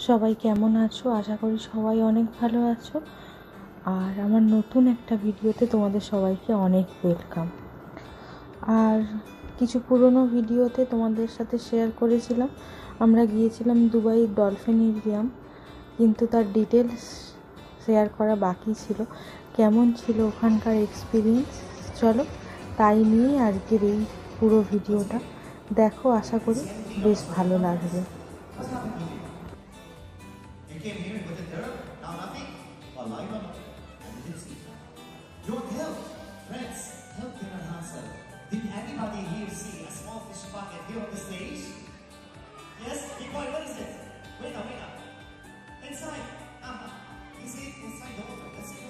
সবাই কেমন আছো? আশা করি সবাই অনেক ভালো আছো। আর আমার নতুন একটা ভিডিওতে তোমাদের সবাইকে অনেক ওয়েলকাম। আর কিছু পুরনো ভিডিওতে তোমাদের সাথে শেয়ার করেছিলাম আমরা গিয়েছিলাম দুবাই ডলফিনেরিয়াম, কিন্তু তার ডিটেলস শেয়ার করা বাকি ছিল। কেমন ছিল ওখানকার এক্সপিরিয়েন্স, চলো তাই নিয়ে আজকের এই পুরো ভিডিওটা দেখো। আশা করি বেশ ভালো লাগবে। You came here with a dirt? Now nothing? Well, I don't know. I didn't see that. You want help? Friends, help Dinner Hansel. Did anybody here see a small fish bucket here on the stage? Yes? Big boy, what is it? Wait up, wait up. Inside. You see it inside the water. Let's go.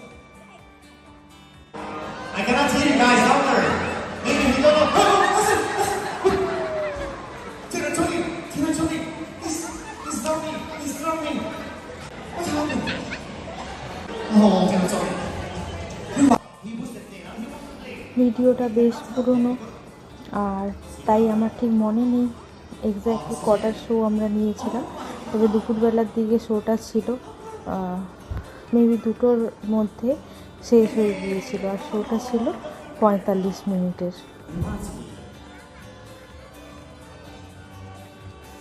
I cannot hear you guys out there. Maybe you don't know. Oh, listen, listen. Tina Tony. He's drowning. He's drowning. What's happening? Oh, Tina Tony. He was the thing. He was the thing. ভিডিওটা বেশ পুরনো, আর তাই আমার ঠিক মনে নেই exactly কটার show আমরা নিয়েছিলাম। তবে দুপুরবেলার দিকে শোটা ছিল, মেবি 2টোর মধ্যে শেষ হয়ে গিয়েছিল, আর শোটা ছিল 45 মিনিটের।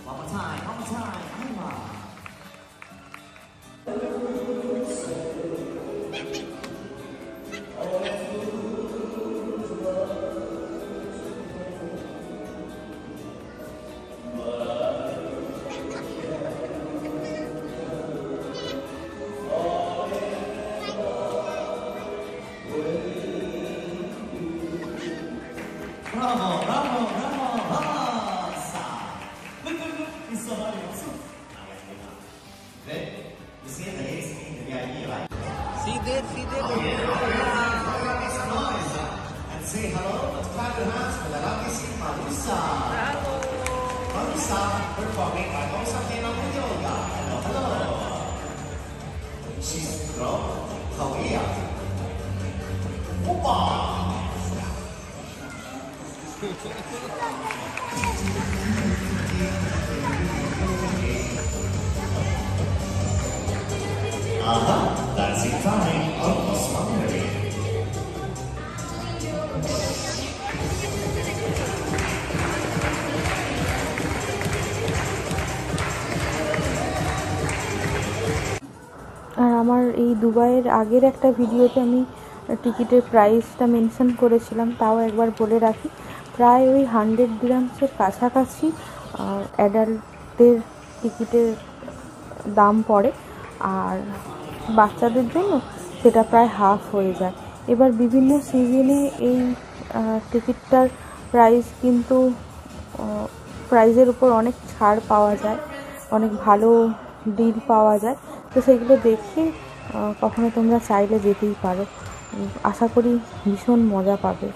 One more time. Bravo. Look. He's so hard. Good. You see the ladies in the VIP, right? See there. Make some noise and say hello. Let's clap your hands for the lucky seat, Marusa. Marusa performing Marusa Kenam Yoga. Hello. She's from Korea. Opa! That's it time. Almost hungry. আর আমার এই দুবাইয়ের আগের একটা ভিডিওতে আমি টিকিটের প্রাইসটা mention করেছিলাম, তাও একবার বলে রাখি। প্রায় ওই 100 দিরহামসের কাছাকাছি অ্যাডাল্টদের টিকিটের দাম পড়ে, আর বাচ্চাদের জন্য সেটা প্রায় হাফ হয়ে যায়। এবার বিভিন্ন সিজনে এই টিকিটটার প্রাইস কিন্তু প্রাইজের উপর অনেক ছাড় পাওয়া যায়, অনেক ভালো ডিল পাওয়া যায়। তো সেগুলো দেখে কখনো তোমরা চাইলে যেতেই পারো। আশা করি ভীষণ মজা পাবে।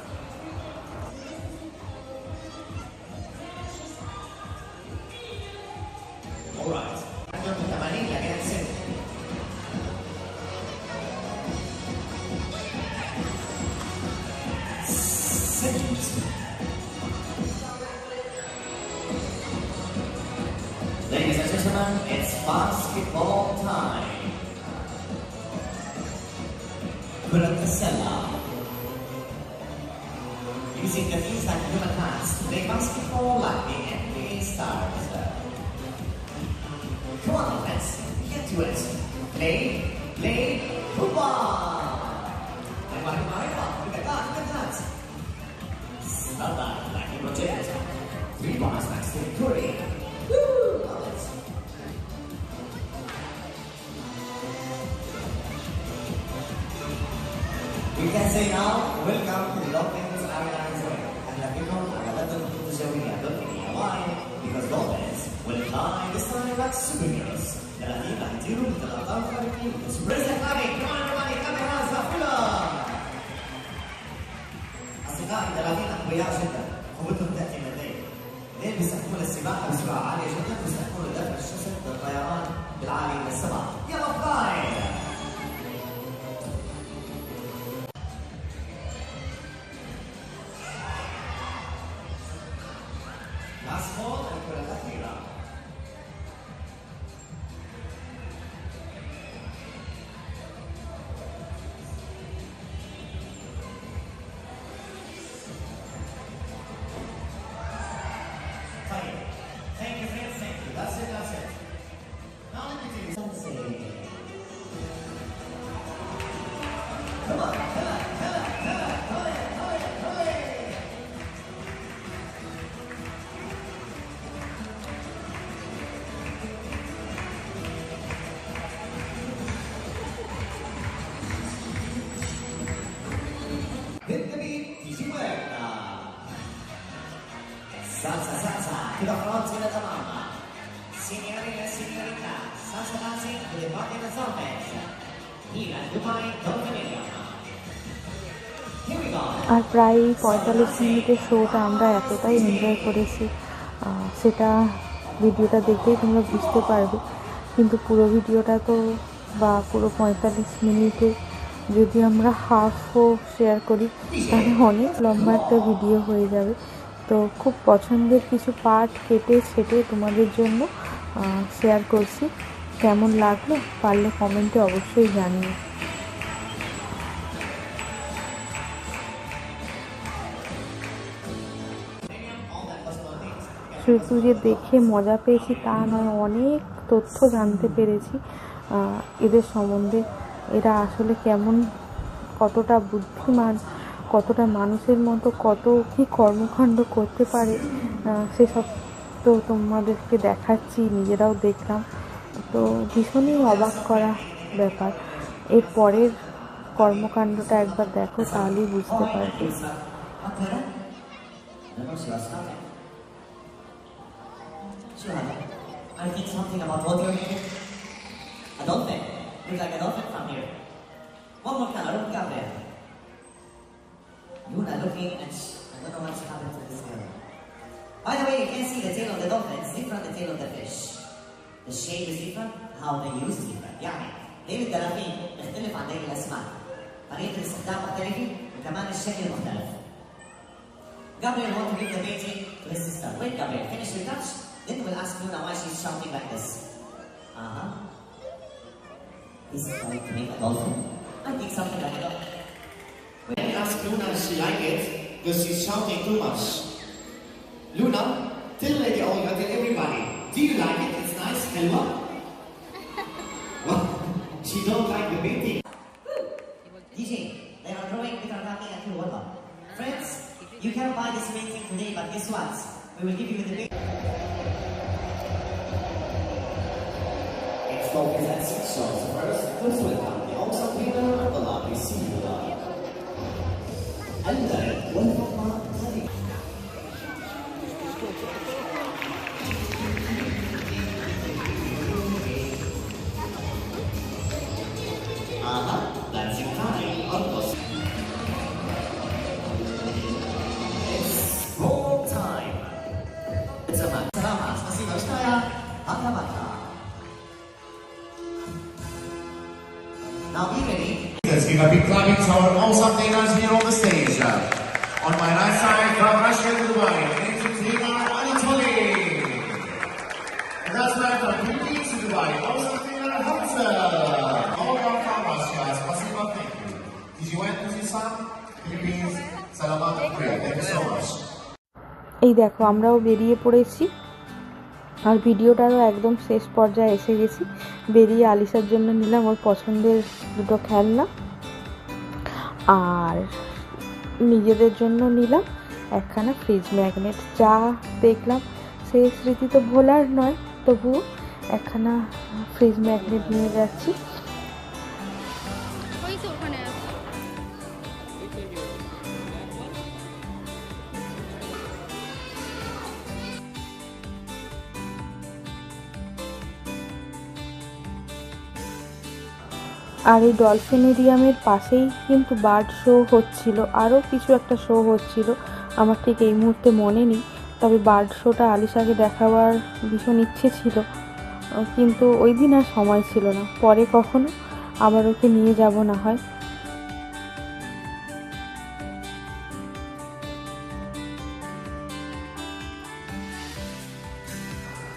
All right. Ladies and gentlemen, it's basketball time. Kurat Kasela. Using the knees and human hands to play basketball like the NBA stars. Come on, friends, get to it. Play football. Look at that. Start like you rotate. 3 bars next to Curry. Woo! Love it. We can say now, welcome to the Dolphins Airlines Way. And the people are welcome to showing a Dolphin. Why? Because Dolphins will fly this time like superheroes. The Latina Tiru, the Latam Kariki, the Surprise Flying. Come on, everybody, come on, hands up, full on. أصدقائي الذين أقوياء جدا قوتهم تأتي من الليل. ليه بيستخدمون السباحة بسرعة عالية جدا؟ بيستخدمون دفع الجسد بالطيران بالعالي إلى السماء. يلا فلاي! Last ball and الكرة الأخيرة. That's it, that's it. Now let me do something. Come on, come on, come on, come on, come on, come on, come on. Hit the beat, easy work. Salsa, salsa, to the front to the mama. Signorina, signorina, salsa dancing to the body of the zombies. Here at Dubai, Dolphinia. Here we go. আর প্রায় 45 মিনিটের শোটা আমরা এতটাই enjoy করেছি, সেটা ভিডিওটা দেখলেই তোমরা বুঝতে পারবে। কিন্তু পুরো ভিডিওটা তো বা পুরো 45 মিনিটে যদি আমরা হাফও শেয়ার করি তাহলে অনেক লম্বা একটা ভিডিও হয়ে যাবে। তো খুব পছন্দের কিছু পার্ট কেটে ছেটে তোমাদের জন্য শেয়ার করছি। কেমন লাগলো পারলে কমেন্টে অবশ্যই জানিও। শুধু যে দেখে মজা পেয়েছি তা নয়, অনেক তথ্য জানতে পেরেছি এদের সম্বন্ধে। এরা আসলে কেমন, কতটা বুদ্ধিমান, কতটা মানুষের মতো কত কী কর্মকাণ্ড করতে পারে, সেসব তো তোমাদেরকে দেখাচ্ছি, নিজেরাও দেখলাম। তো ভীষণই অবাক করা ব্যাপার। এর পরের কর্মকাণ্ডটা একবার দেখো, তাহলেই বুঝতে পারবে। I think something about what you're making. A dolphin. Looks like a dolphin from here. One more color, Gabriel. Luna looking and I don't know what's happened to this girl. By the way, you can see the tail of the dolphin is different from the tail of the fish. The shape is different, how they use is different. يعني ديل الدلافين يختلف عن ديل الأسماك. طريقة الاستخدام مختلفة وكمان الشكل مختلف. Gabriel wants to give the painting to his sister. Wait, Gabriel, finish your touch. Then we'll ask Luna why she's shouting like this. He's trying to make a dolphin. I think something like a dolphin. When I asked Luna if she liked it, because she's shouting too much. Luna, tell Lady Olga, tell everybody, do you like it? It's nice. Hello? What? She don't like the painting. DJ, they are drawing with our talking at your wall. Friends, you can buy this painting today, but guess what? We will give you the painting. It's focused at 6 shows. First, let's welcome the awesome winner of the lovely Singular. Alday, welcome to that's in time, almost. It's roll time. It's a man. Salamat. Spasibo. Istaya. Baka. Now be ready. Let's give a big clapping to our awesome dancers here on the stage. On my right side, from Russia to Dubai, ladies and gentlemen, Anatoly. And that's right from Philippines to Dubai, awesome trainer Hamza. All our farmers, guys, spasibo, thank you. Did you went to see some? Philippines, salamat, Korea. Thank you so much. এই দেখো, আমরাও বেরিয়ে পড়েছি আর ভিডিওটারও একদম শেষ পর্যায়ে এসে গেছি। বেরিয়ে আলিশার জন্য নিলাম ওর পছন্দের দুটো খেলনা, আর নিজেদের জন্য নিলাম একখানা ফ্রিজ ম্যাগনেট। যা দেখলাম সেই স্মৃতি তো ভোলার নয়, তবুও একখানা ফ্রিজ ম্যাগনেট নিয়ে যাচ্ছি। আর এই ডলফিনেরিয়ামের পাশেই কিন্তু বার্ড শো হচ্ছিল, আরও কিছু একটা শো হচ্ছিল, আমার ঠিক এই মুহূর্তে মনে নেই। তবে বার্ড শোটা আলিশাকে দেখাবার ভীষণ ইচ্ছে ছিল, কিন্তু ওই দিন আর সময় ছিল না। পরে কখনো আবার ওকে নিয়ে যাব না হয়।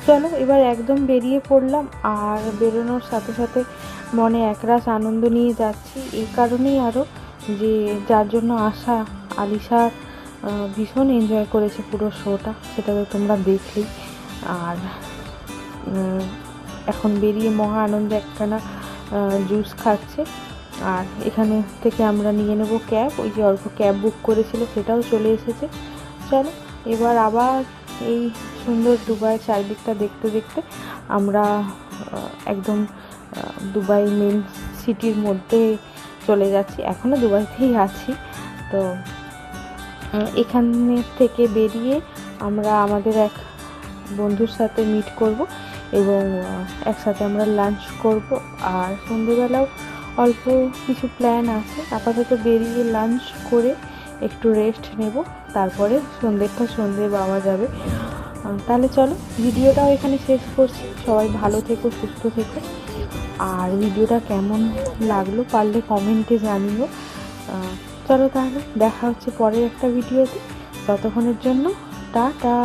চলো এবার একদম বেরিয়ে পড়লাম, আর বেরোনোর সাথে সাথে মনে একরাশ আনন্দ নিয়ে যাচ্ছি। এই কারণেই আরও যে যার জন্য আসা, আলিশা ভীষণ এনজয় করেছে পুরো শোটা, সেটা তো তোমরা দেখলেই। আর এখন বেরিয়ে মহা আনন্দে একখানা জুস খাচ্ছে। আর এখানে থেকে আমরা নিয়ে নেব ক্যাব, ওই যে অল্প ক্যাব বুক করেছিল সেটাও চলে এসেছে। চলো এবার আবার এই সুন্দর দুবাই চারিদিকটা দেখতে দেখতে আমরা একদম দুবাই মেন সিটির মধ্যে চলে যাচ্ছি। এখনও দুবাইতেই আছি। তো এখানে থেকে বেরিয়ে আমরা আমাদের এক বন্ধুর সাথে মিট করব এবং একসাথে আমরা লাঞ্চ করব। আর সন্ধ্যেবেলাও অল্প কিছু প্ল্যান আছে। আপাতত বেরিয়ে লাঞ্চ করে একটু রেস্ট নেব, তারপরে সন্ধে পাওয়া যাবে। তাহলে চলো ভিডিওটাও এখানে শেষ করছি। সবাই ভালো থেকো, সুস্থ থেকো। আর ভিডিওটা কেমন লাগলো পারলে কমেন্টে জানিও। চলো তাহলে দেখা হচ্ছে পরের একটা ভিডিওতে। ততক্ষণের জন্য টাটা।